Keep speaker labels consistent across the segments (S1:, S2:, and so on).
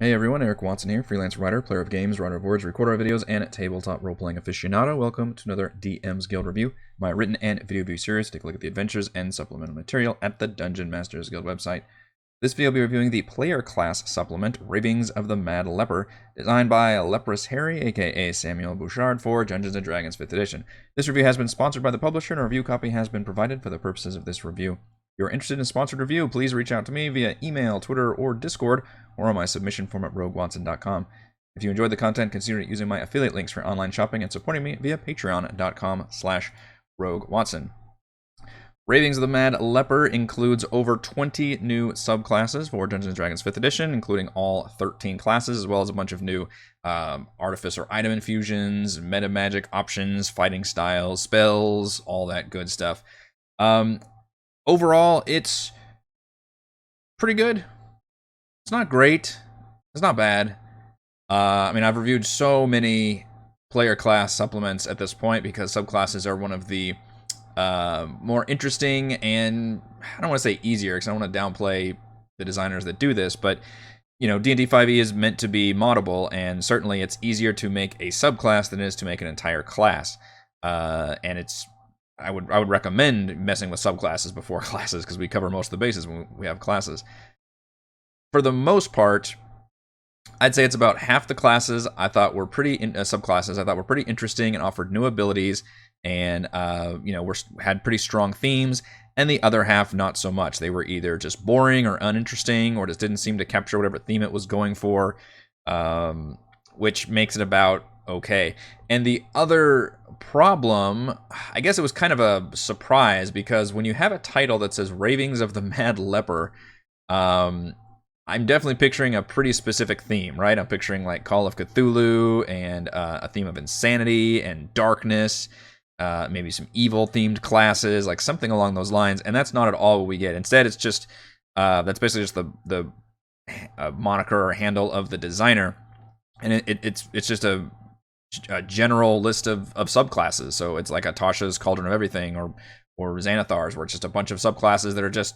S1: Hey everyone, Eric Watson here, freelance writer, player of games, writer of words, recorder of videos, and tabletop role-playing aficionado. Welcome to another DM's Guild review, my written and video review series. Take a look at the adventures and supplemental material at the Dungeon Masters Guild website. This video will be reviewing the player class supplement, Ravings of the Mad Leper, designed by Leprous Harry, aka Samuel Bouchard, for Dungeons & Dragons 5th edition. This review has been sponsored by the publisher, and a review copy has been provided for the purposes of this review. If you're interested in a sponsored review, please reach out to me via email, Twitter, or Discord, or on my submission form at roguewatson.com. If you enjoyed the content, consider using my affiliate links for online shopping and supporting me via patreon.com/roguewatson. Ravings of the Mad Leper includes over 20 new subclasses for Dungeons & Dragons 5th edition, including all 13 classes, as well as a bunch of new artificer item infusions, meta magic options, fighting styles, spells, all that good stuff. Overall, it's pretty good. It's not great. It's not bad. I mean, I've reviewed so many player class supplements at this point because subclasses are one of the more interesting and, I don't want to say easier because I don't want to downplay the designers that do this, but you know, D&D 5e is meant to be moddable, and certainly it's easier to make a subclass than it is to make an entire class. And it's I would recommend messing with subclasses before classes because we cover most of the bases when we have classes. For the most part, I'd say it's about half the classes I thought were subclasses I thought were pretty interesting and offered new abilities, and had pretty strong themes, and the other half not so much. They were either just boring or uninteresting, or just didn't seem to capture whatever theme it was going for, which makes it about okay. And the other problem, I guess it was kind of a surprise, because when you have a title that says Ravings of the Mad Leper, I'm definitely picturing a pretty specific theme, right? I'm picturing like Call of Cthulhu and a theme of insanity and darkness, maybe some evil-themed classes, like something along those lines. And that's not at all what we get. Instead, it's just that's basically just the moniker or handle of the designer, and it's just a general list of subclasses. So it's like a Tasha's Cauldron of Everything or Xanathar's, where it's just a bunch of subclasses that are just,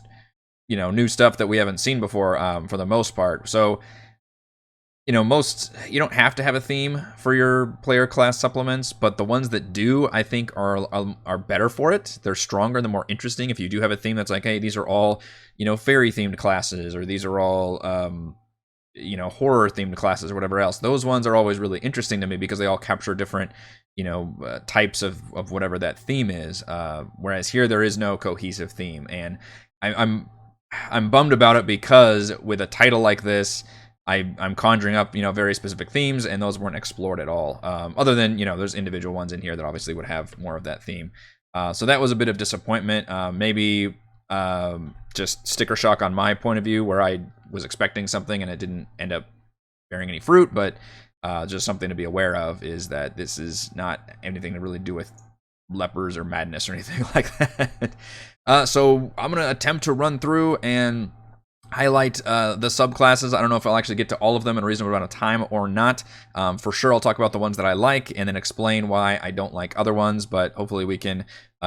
S1: you know, new stuff that we haven't seen before, for the most part. So, you know, you don't have to have a theme for your player class supplements, but the ones that do, I think, are better for it. They're stronger, they're more interesting. If you do have a theme that's like, hey, these are all, you know, fairy themed classes, or these are all horror themed classes or whatever else, those ones are always really interesting to me because they all capture different, types of whatever that theme is. Whereas here there is no cohesive theme, and I'm bummed about it, because with a title like this, I'm conjuring up, very specific themes, and those weren't explored at all. Other than, there's individual ones in here that obviously would have more of that theme. So that was a bit of disappointment. Maybe just sticker shock on my point of view, where I was expecting something and it didn't end up bearing any fruit. But just something to be aware of is that this is not anything to really do with lepers or madness or anything like that. So I'm going to attempt to run through and highlight the subclasses. I don't know if I'll actually get to all of them in a reasonable amount of time or not. For sure, I'll talk about the ones that I like and then explain why I don't like other ones, but hopefully we can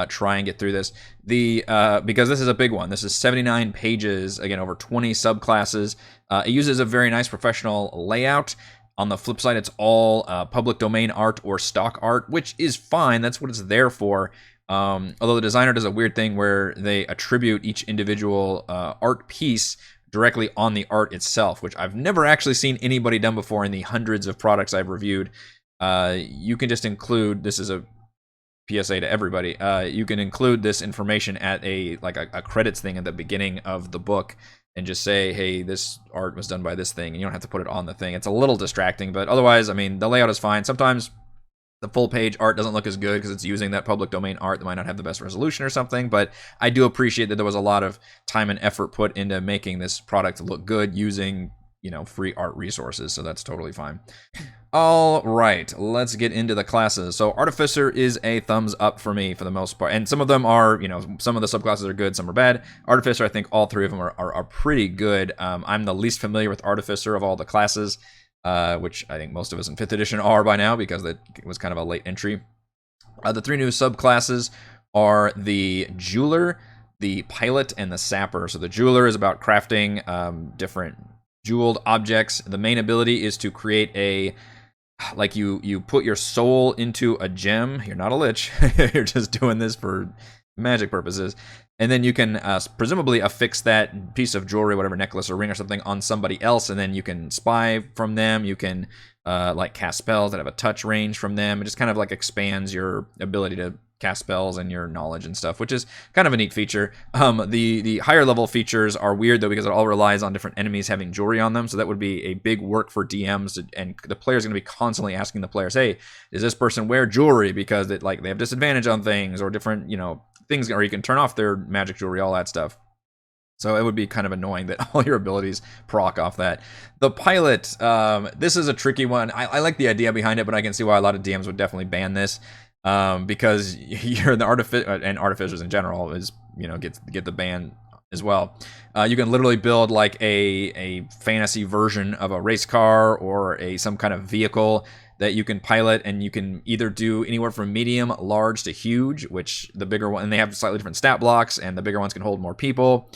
S1: try and get through this. Because this is a big one. This is 79 pages, again, over 20 subclasses. It uses a very nice professional layout. On the flip side, it's all public domain art or stock art, which is fine. That's what it's there for. Although the designer does a weird thing where they attribute each individual art piece directly on the art itself, which I've never actually seen anybody done before in the hundreds of products I've reviewed. You can just include, this is a PSA to everybody, you can include this information at a credits thing at the beginning of the book and just say, hey, this art was done by this thing, and you don't have to put it on the thing. It's a little distracting, but otherwise, I mean, the layout is fine. Sometimes the full page art doesn't look as good because it's using that public domain art that might not have the best resolution or something, but I do appreciate that there was a lot of time and effort put into making this product look good using, free art resources, so that's totally fine. All right, let's get into the classes. So Artificer is a thumbs up for me for the most part, and some of them are, some of the subclasses are good, some are bad. Artificer, I think all three of them are pretty good. I'm the least familiar with Artificer of all the classes, which I think most of us in 5th edition are by now because it was kind of a late entry. The three new subclasses are the Jeweler, the Pilot, and the Sapper. So the Jeweler is about crafting different jeweled objects. The main ability is to create a, like you put your soul into a gem. You're not a lich. You're just doing this for magic purposes. And then you can presumably affix that piece of jewelry, whatever, necklace or ring or something, on somebody else, and then you can spy from them. You can like cast spells that have a touch range from them. It just kind of like expands your ability to cast spells and your knowledge and stuff, which is kind of a neat feature. The higher level features are weird though, because it all relies on different enemies having jewelry on them, so that would be a big work for DMs, and the player's going to be constantly asking the players, hey, does this person wear jewelry, because they have disadvantage on things, or different, things, or you can turn off their magic jewelry, all that stuff. So it would be kind of annoying that all your abilities proc off that. The pilot, this is a tricky one. I like the idea behind it, but I can see why a lot of DMs would definitely ban this. Because you're the and artificers in general is, get the ban as well. You can literally build like a fantasy version of a race car or some kind of vehicle that you can pilot, and you can either do anywhere from medium, large to huge, which the bigger one, and they have slightly different stat blocks, and the bigger ones can hold more people.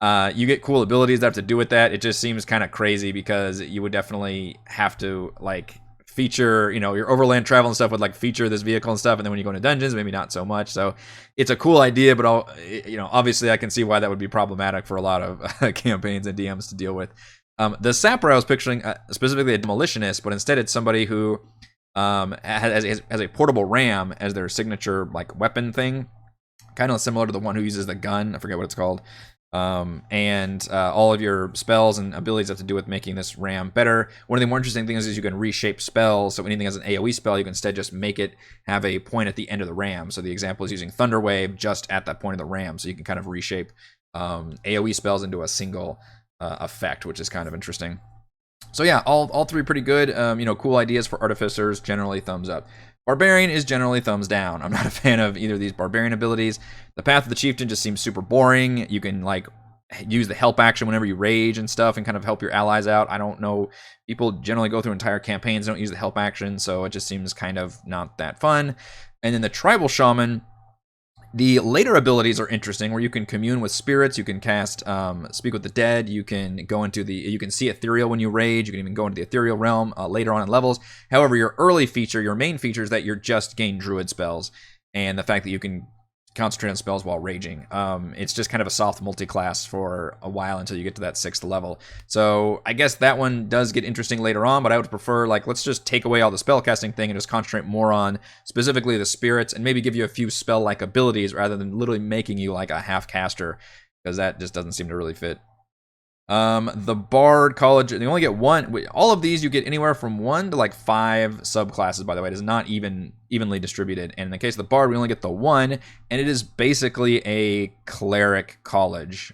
S1: You get cool abilities that have to do with that. It just seems kind of crazy, because you would definitely have to like feature, your overland travel and stuff would like feature this vehicle and stuff, and then when you go into dungeons, maybe not so much. So it's a cool idea, but obviously I can see why that would be problematic for a lot of campaigns and DMs to deal with. The sapper I was picturing specifically a demolitionist, but instead it's somebody who has a portable ram as their signature like weapon thing, kind of similar to the one who uses the gun. I forget what it's called. And all of your spells and abilities have to do with making this ram better. One of the more interesting things is you can reshape spells, so anything has an AoE spell, you can instead just make it have a point at the end of the ram. So the example is using Thunder Wave just at that point of the ram, so you can kind of reshape AoE spells into a single effect, which is kind of interesting. So yeah, all three pretty good. Cool ideas for artificers, generally thumbs up. Barbarian is generally thumbs down. I'm not a fan of either of these barbarian abilities. The Path of the Chieftain just seems super boring. You can like use the help action whenever you rage and stuff and kind of help your allies out. I don't know. People generally go through entire campaigns, don't use the help action, so it just seems kind of not that fun. And then the Tribal Shaman, the later abilities are interesting, where you can commune with spirits, you can cast Speak with the Dead, you can go into you can see ethereal when you rage, you can even go into the ethereal realm later on in levels. However, your early feature, your main feature, is that you're just gain druid spells, and the fact that you can concentrate on spells while raging. It's just kind of a soft multi-class for a while until you get to that 6th level. So I guess that one does get interesting later on, but I would prefer, like, let's just take away all the spellcasting thing and just concentrate more on specifically the spirits, and maybe give you a few spell-like abilities rather than literally making you like a half-caster, because that just doesn't seem to really fit. The Bard College, you only get one. All of these you get anywhere from 1 to like 5 subclasses, by the way. It is not evenly distributed. And in the case of the Bard, we only get the 1, and it is basically a Cleric College.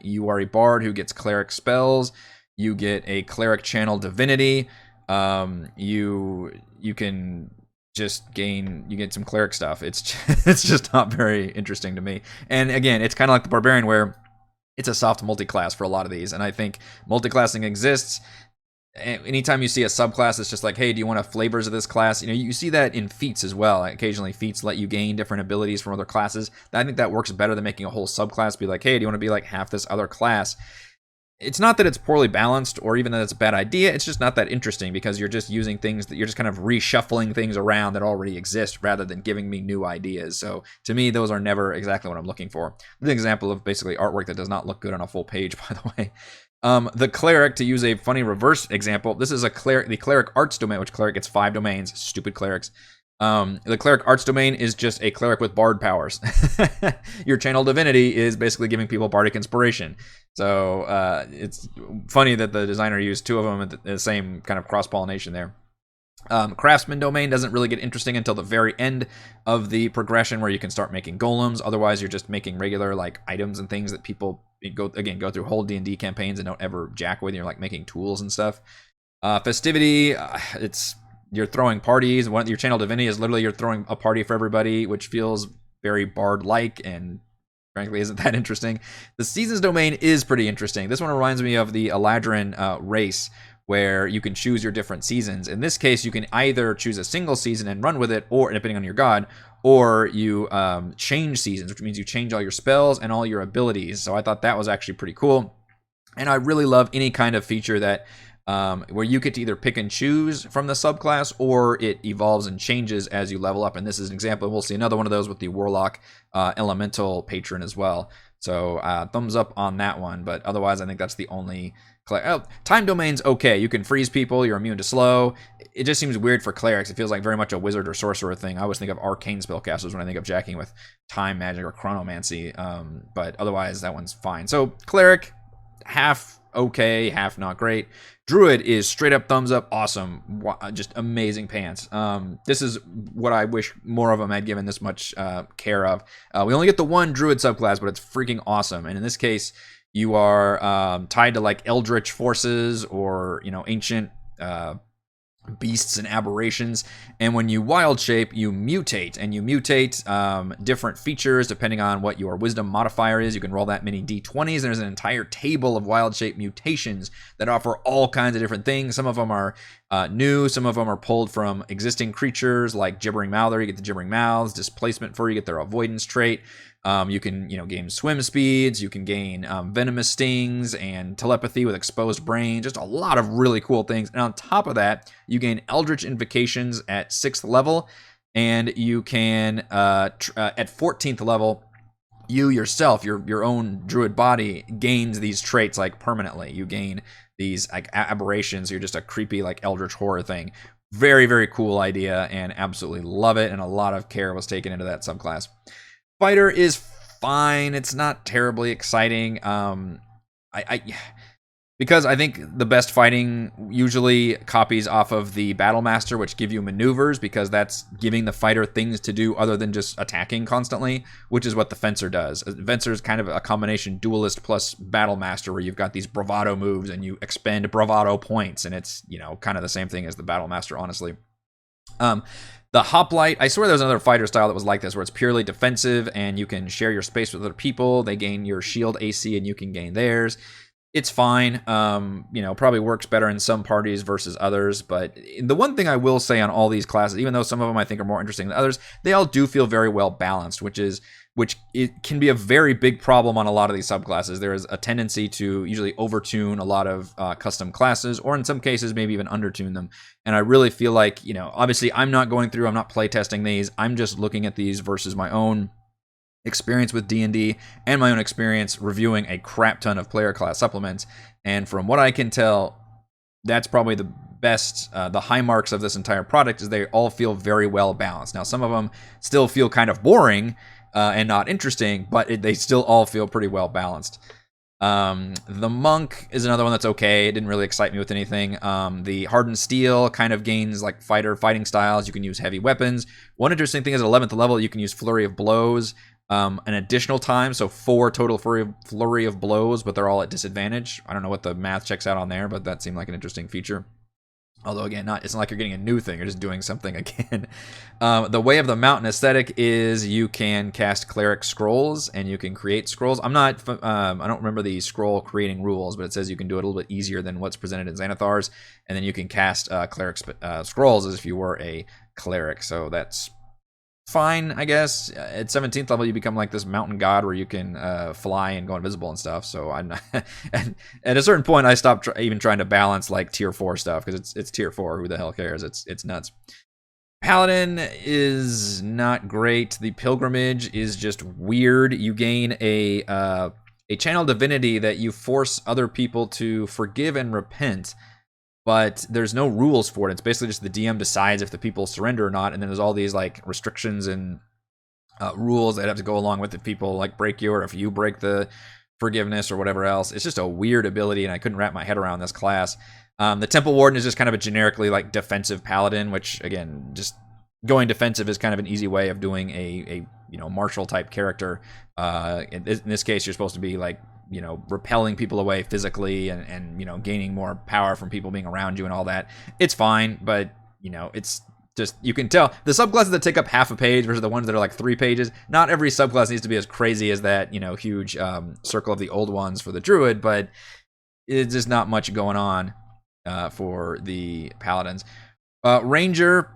S1: You are a Bard who gets Cleric Spells. You get a Cleric Channel Divinity. You can just you get some Cleric stuff. It's just not very interesting to me. And again, it's kind of like the Barbarian, where it's a soft multi-class for a lot of these, and I think multi-classing exists. Anytime you see a subclass that's just like, hey, do you want flavors of this class? You see that in feats as well. Occasionally feats let you gain different abilities from other classes. I think that works better than making a whole subclass be like, hey, do you want to be like half this other class? It's not that it's poorly balanced or even that it's a bad idea. It's just not that interesting, because you're just using things that you're just kind of reshuffling things around that already exist rather than giving me new ideas. So to me, those are never exactly what I'm looking for. An example of basically artwork that does not look good on a full page, by the way. The Cleric, to use a funny reverse example, this is the Cleric Arts domain, which Cleric gets 5 domains. Stupid clerics. The Cleric Arts domain is just a cleric with bard powers. Your Channel Divinity is basically giving people bardic inspiration. So it's funny that the designer used 2 of them at the same kind of cross-pollination there. Craftsman domain doesn't really get interesting until the very end of the progression, where you can start making golems. Otherwise, you're just making regular like items and things that people go through whole D&D campaigns and don't ever jack with. You're like making tools and stuff. Festivity, you're throwing parties. Your Channel Divinity is literally you're throwing a party for everybody, which feels very bard-like and frankly isn't that interesting. The Seasons domain is pretty interesting. This one reminds me of the Eladrin race, where you can choose your different seasons. In this case, you can either choose a single season and run with it, or depending on your god, or you change seasons, which means you change all your spells and all your abilities. So I thought that was actually pretty cool. And I really love any kind of feature that where you get to either pick and choose from the subclass, or it evolves and changes as you level up. And this is an example. We'll see another one of those with the Warlock Elemental Patron as well. So thumbs up on that one. But otherwise, I think that's the only... Time Domain's okay. You can freeze people. You're immune to slow. It just seems weird for clerics. It feels like very much a wizard or sorcerer thing. I always think of arcane spellcasters when I think of jacking with time magic or chronomancy. But otherwise, that one's fine. So cleric, half okay, half not great. Druid is straight up thumbs up, awesome, just amazing pants. This is what I wish more of them had given this much care of. We only get the one Druid subclass, but it's freaking awesome. And in this case, you are tied to like Eldritch forces or, you know, ancient beasts and aberrations, and when you wild shape, you mutate, and you mutate different features depending on what your wisdom modifier is. You can roll that many d20s, and there's an entire table of wild shape mutations that offer all kinds of different things. Some of them are new, some of them are pulled from existing creatures like Gibbering Mouther. You get the Gibbering Mouths. Displacement Fur, you get their avoidance trait. You can, gain swim speeds. You can gain venomous stings and telepathy with exposed brain. Just a lot of really cool things. And on top of that, you gain Eldritch Invocations at 6th level, and you can at 14th level, you yourself, your own druid body, gains these traits like permanently. You gain these like aberrations. You're just a creepy like Eldritch horror thing. Very, very cool idea, and absolutely love it. And a lot of care was taken into that subclass. Fighter is fine. It's not terribly exciting. Because I think the best fighting usually copies off of the Battle Master, which give you maneuvers, because that's giving the fighter things to do other than just attacking constantly, which is what the Fencer does. Fencer is kind of a combination duelist plus Battle Master, where you've got these bravado moves and you expend bravado points, and it's, kind of the same thing as the Battle Master, honestly. The Hoplite, I swear there's another fighter style that was like this, where it's purely defensive and you can share your space with other people. They gain your shield AC and you can gain theirs. It's fine. Probably works better in some parties versus others. But the one thing I will say on all these classes, even though some of them I think are more interesting than others, they all do feel very well balanced, which it can be a very big problem on a lot of these subclasses. There is a tendency to usually overtune a lot of custom classes, or in some cases maybe even undertune them. And I really feel like, obviously I'm not playtesting these. I'm just looking at these versus my own experience with D&D and my own experience reviewing a crap ton of player class supplements. And from what I can tell, that's probably the best, the high marks of this entire product is they all feel very well balanced. Now, some of them still feel kind of boring and not interesting, but they still all feel pretty well balanced. The Monk is another one that's okay. It didn't really excite me with anything. The Hardened Steel kind of gains like fighting styles. You can use heavy weapons. One interesting thing is at 11th level, you can use Flurry of Blows an additional time, so 4 total flurry of blows, but they're all at disadvantage. I don't know what the math checks out on there, but that seemed like an interesting feature. Although, again, it's not like you're getting a new thing. You're just doing something again. The Way of the Mountain aesthetic is you can cast Cleric Scrolls, and you can create scrolls. I don't remember the scroll creating rules, but it says you can do it a little bit easier than what's presented in Xanathar's. And then you can cast Cleric Scrolls as if you were a cleric. So that's fine, I guess. At 17th level, you become like this mountain god where you can fly and go invisible and stuff. So I'm not, and at a certain point, I stopped even trying to balance like tier 4 stuff, because it's tier 4. Who the hell cares? It's nuts. Paladin is not great. The Pilgrimage is just weird. You gain a channel divinity that you force other people to forgive and repent, but there's no rules for it. It's basically just the DM decides if the people surrender or not, and then there's all these like restrictions and rules that have to go along with it. People like break you, or if you break the forgiveness or whatever else. It's just a weird ability, and I couldn't wrap my head around this class. The Temple Warden is just kind of a generically like defensive paladin, which again, just going defensive is kind of an easy way of doing a martial type character. In this case, you're supposed to be like repelling people away physically and gaining more power from people being around you and all that. It's fine, but it's just, you can tell the subclasses that take up half a page versus the ones that are like 3 pages. Not every subclass needs to be as crazy as that huge Circle of the Old Ones for the Druid, but it's just not much going on for the Paladins. Ranger,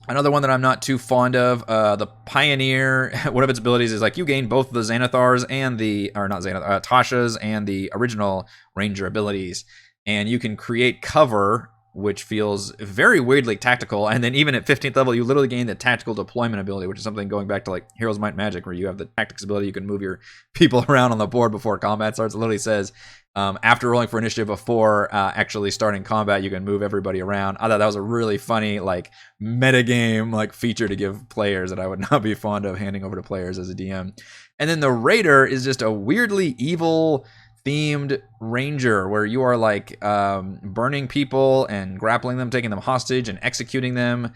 S1: Another one that I'm not too fond of, the Pioneer. One of its abilities is like you gain both the Xanathars and the, or not Xanathar, Tasha's and the original Ranger abilities, and you can create cover, which feels very weirdly tactical. And then even at 15th level, you literally gain the tactical deployment ability, which is something going back to like Heroes Might and Magic, where you have the tactics ability. You can move your people around on the board before combat starts. It literally says, after rolling for initiative before actually starting combat, you can move everybody around. I thought that was a really funny like metagame like feature to give players that I would not be fond of handing over to players as a DM. And then the Raider is just a weirdly evil themed ranger where you are like burning people and grappling them, taking them hostage and executing them.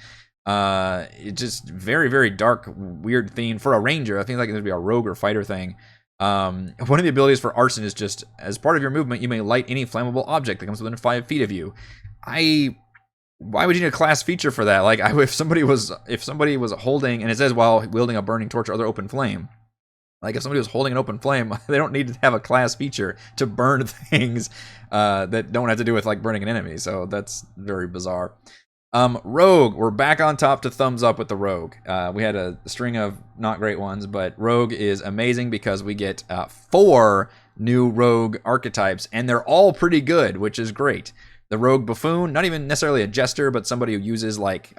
S1: It's just very, very dark, weird theme for a ranger. I think like it would be a rogue or fighter thing. One of the abilities for arson is just as part of your movement, you may light any flammable object that comes within 5 feet of you. Why would you need a class feature for that? Like, if somebody was holding, and it says while wielding a burning torch or other open flame. Like, if somebody was holding an open flame, they don't need to have a class feature to burn things that don't have to do with, like, burning an enemy. So that's very bizarre. Rogue, we're back on top to thumbs up with the Rogue. We had a string of not great ones, but Rogue is amazing because we get 4 new Rogue archetypes, and they're all pretty good, which is great. The Rogue Buffoon, not even necessarily a jester, but somebody who uses like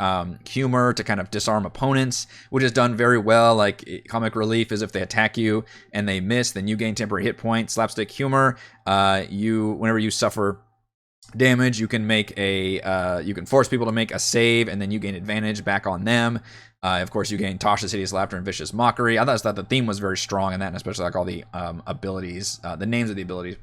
S1: humor to kind of disarm opponents, which is done very well. Like comic relief is if they attack you and they miss, then you gain temporary hit points. Slapstick humor, whenever you suffer damage, you can make you can force people to make a save, and then you gain advantage back on them. Of course, you gain Tasha's Hideous Laughter and Vicious Mockery. I thought the theme was very strong in that, and especially like all the abilities, the names of the abilities.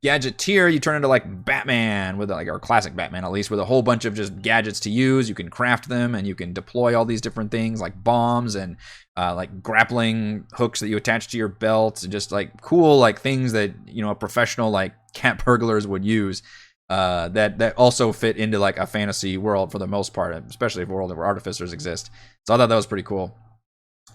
S1: Gadgeteer, you turn into like Batman with like, or classic Batman at least, with a whole bunch of just gadgets to use. You can craft them, and you can deploy all these different things like bombs and like grappling hooks that you attach to your belt, and just like cool like things that a professional like cat burglars would use. That also fit into like a fantasy world for the most part, especially if a world where artificers exist. So I thought that was pretty cool.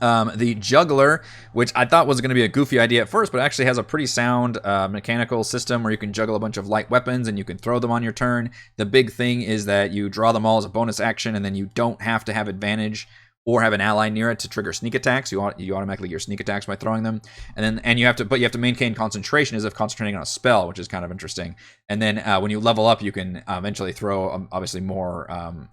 S1: The Juggler, which I thought was going to be a goofy idea at first, but actually has a pretty sound mechanical system where you can juggle a bunch of light weapons and you can throw them on your turn. The big thing is that you draw them all as a bonus action, and then you don't have to have advantage or have an ally near it to trigger sneak attacks. You automatically get your sneak attacks by throwing them, and you have to maintain concentration as if concentrating on a spell, which is kind of interesting. And then when you level up, you can eventually throw obviously more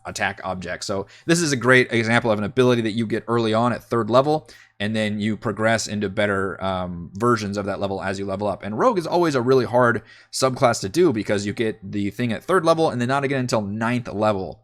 S1: attack objects. So this is a great example of an ability that you get early on at 3rd level, and then you progress into better versions of that level as you level up. And Rogue is always a really hard subclass to do because you get the thing at 3rd level and then not again until 9th level.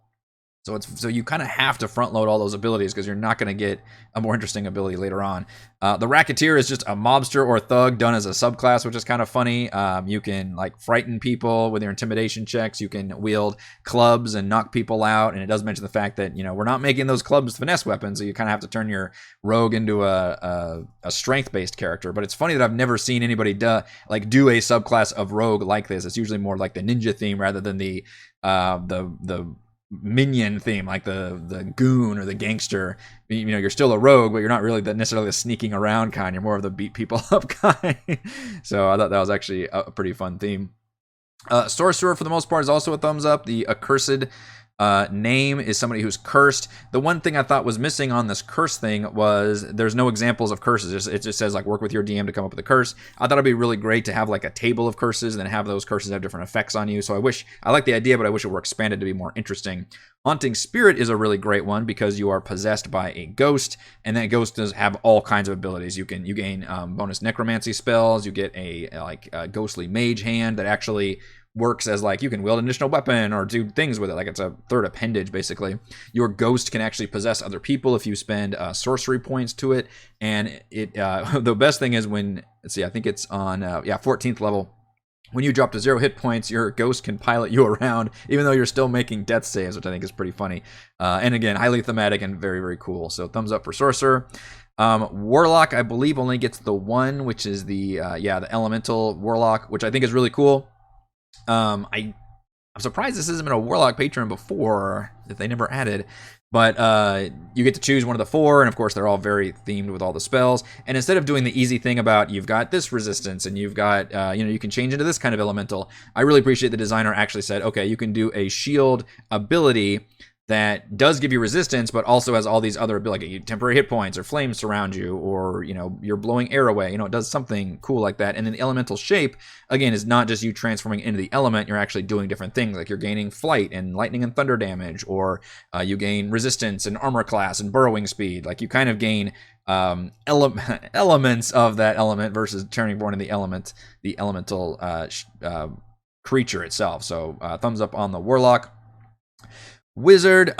S1: So you kind of have to front load all those abilities because you're not going to get a more interesting ability later on. The Racketeer is just a mobster or thug done as a subclass, which is kind of funny. You can like frighten people with your intimidation checks. You can wield clubs and knock people out. And it does mention the fact that we're not making those clubs finesse weapons, so you kind of have to turn your rogue into a strength-based character. But it's funny that I've never seen anybody do a subclass of rogue like this. It's usually more like the ninja theme rather than the minion theme, like the goon or the gangster. You're still a rogue, but you're not really necessarily the sneaking around kind. You're more of the beat people up kind. So I thought that was actually a pretty fun theme. Sorcerer, for the most part, is also a thumbs up. The accursed name is somebody who's cursed. The one thing I thought was missing on this curse thing was there's no examples of curses. It just says like work with your DM to come up with a curse. I thought it'd be really great to have like a table of curses and then have those curses have different effects on you. So I like the idea, but I wish it were expanded to be more interesting. Haunting Spirit is a really great one because you are possessed by a ghost, and that ghost does have all kinds of abilities. You gain bonus necromancy spells. You get a ghostly mage hand that actually works as like you can wield an additional weapon or do things with it, like it's a 3rd appendage basically. Your ghost can actually possess other people if you spend sorcery points to it, and it the best thing is when I think it's on 14th level. When you drop to 0 hit points, your ghost can pilot you around, even though you're still making death saves, which I think is pretty funny. And again, highly thematic and very, very cool. So thumbs up for Sorcerer. Warlock, I believe, only gets the 1, which is the Elemental Warlock, which I think is really cool. I'm surprised this hasn't been a Warlock patron before, that they never added. But you get to choose one of the 4, and of course they're all very themed with all the spells. And instead of doing the easy thing about you've got this resistance and you've got you can change into this kind of elemental, I really appreciate the designer actually said, okay, you can do a shield ability that does give you resistance, but also has all these other abilities, like temporary hit points or flames surround you, or you're blowing air away. It does something cool like that. And then the elemental shape, again, is not just you transforming into the element. You're actually doing different things, like you're gaining flight and lightning and thunder damage, or you gain resistance and armor class and burrowing speed. Like you kind of gain elements of that element versus turning born in the elemental creature itself. So thumbs up on the Warlock. Wizard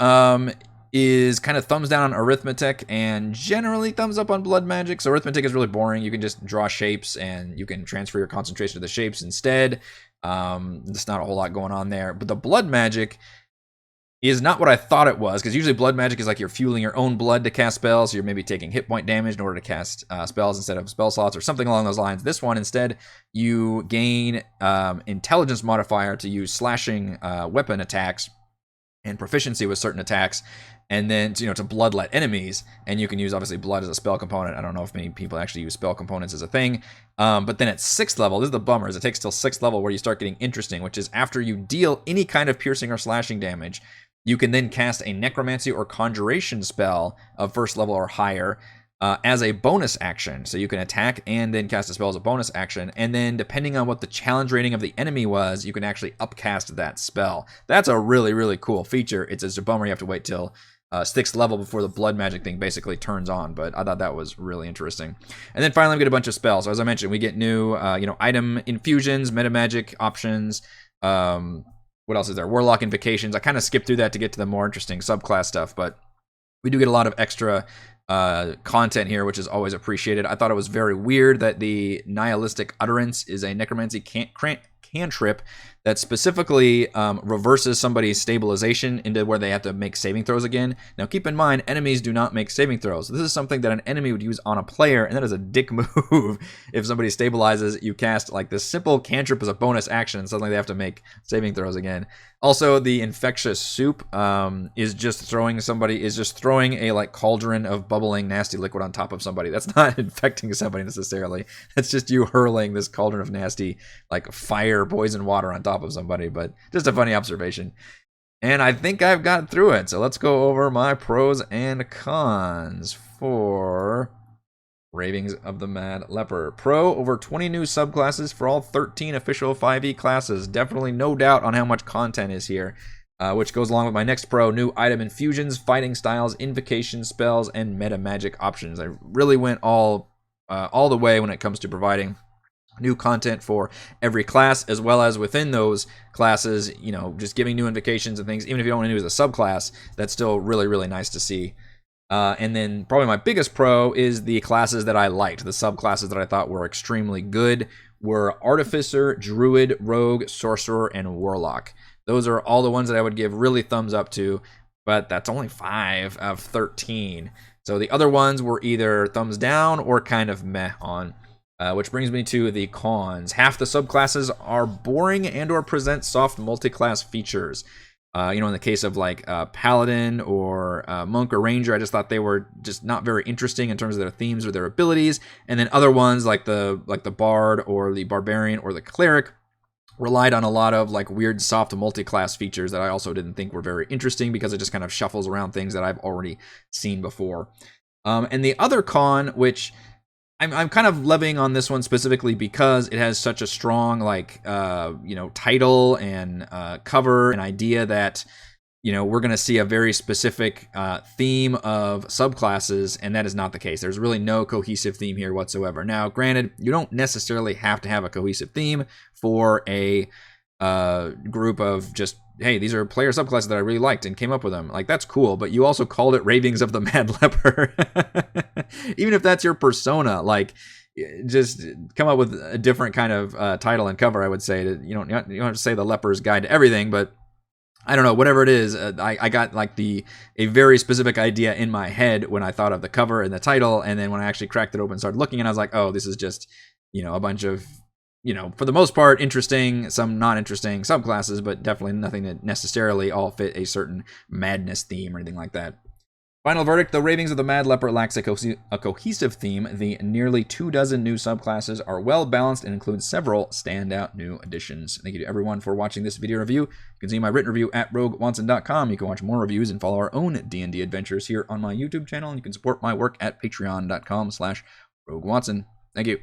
S1: is kind of thumbs down on arithmetic and generally thumbs up on blood magic. So arithmetic is really boring. You can just draw shapes and you can transfer your concentration to the shapes instead. There's not a whole lot going on there. But the blood magic is not what I thought it was, because usually blood magic is like you're fueling your own blood to cast spells. So you're maybe taking hit point damage in order to cast spells instead of spell slots or something along those lines. This one, instead, you gain intelligence modifier to use slashing weapon attacks and proficiency with certain attacks, and then to bloodlet enemies. And you can use obviously blood as a spell component. I don't know if many people actually use spell components as a thing, but then at 6th level, this is the bummer, is it takes till 6th level where you start getting interesting, which is after you deal any kind of piercing or slashing damage, you can then cast a necromancy or conjuration spell of 1st level or higher as a bonus action. So you can attack and then cast a spell as a bonus action. And then depending on what the challenge rating of the enemy was, you can actually upcast that spell. That's a really, really cool feature. It's just a bummer you have to wait till 6th level before the blood magic thing basically turns on. But I thought that was really interesting. And then finally we get a bunch of spells. So as I mentioned, we get new item infusions, meta magic options. What else is there? Warlock invocations. I kind of skipped through that to get to the more interesting subclass stuff, but we do get a lot of extra content here, which is always appreciated. I thought it was very weird that the Nihilistic Utterance is a necromancy cantrip that specifically reverses somebody's stabilization into where they have to make saving throws again. Now keep in mind, enemies do not make saving throws. This is something that an enemy would use on a player, and that is a dick move. If somebody stabilizes, you cast like this simple cantrip as a bonus action, and suddenly they have to make saving throws again. Also, the Infectious Soup is just throwing a like cauldron of bubbling nasty liquid on top of somebody. That's not infecting somebody necessarily. That's just you hurling this cauldron of nasty like fire poison water on top of somebody, but just a funny observation. And I think I've got through it, so let's go over my pros and cons for Ravings of the Mad Leper. Pro, over 20 new subclasses for all 13 official 5e classes. Definitely no doubt on how much content is here, which goes along with my next pro: new item infusions, fighting styles, invocation spells, and meta magic options. I really went all the way when it comes to providing new content for every class, as well as within those classes, just giving new invocations and things. Even if you don't want to do as a subclass, that's still really, really nice to see. And then probably my biggest pro is the classes that I liked. The subclasses that I thought were extremely good were Artificer, Druid, Rogue, Sorcerer, and Warlock. Those are all the ones that I would give really thumbs up to, but that's only 5 of 13. So the other ones were either thumbs down or kind of meh on. Which brings me to the cons. Half the subclasses are boring and or present soft multi-class features. In the case of like Paladin or Monk or Ranger, I just thought they were just not very interesting in terms of their themes or their abilities. And then other ones like the Bard or the Barbarian or the Cleric relied on a lot of like weird soft multi-class features that I also didn't think were very interesting, because it just kind of shuffles around things that I've already seen before. And the other con, which I'm kind of levying on this one specifically because it has such a strong title and cover and idea that we're going to see a very specific theme of subclasses, and that is not the case. There's really no cohesive theme here whatsoever. Now, granted, you don't necessarily have to have a cohesive theme for a group of just, hey, these are player subclasses that I really liked and came up with them. Like, that's cool, but you also called it Ravings of the Mad Leper. Even if that's your persona, like, just come up with a different kind of title and cover, I would say. You don't have to say the Leper's Guide to Everything, but I don't know, whatever it is, I got like a very specific idea in my head when I thought of the cover and the title, and then when I actually cracked it open and started looking, and I was like, oh, this is just, a bunch of, for the most part, interesting, some not interesting subclasses, but definitely nothing that necessarily all fit a certain madness theme or anything like that. Final verdict, the Ravings of the Mad Leper lacks a cohesive theme. The nearly 24 new subclasses are well balanced and include several standout new additions. Thank you to everyone for watching this video review. You can see my written review at roguewatson.com. You can watch more reviews and follow our own D&D adventures here on my YouTube channel. And you can support my work at patreon.com/roguewatson. Thank you.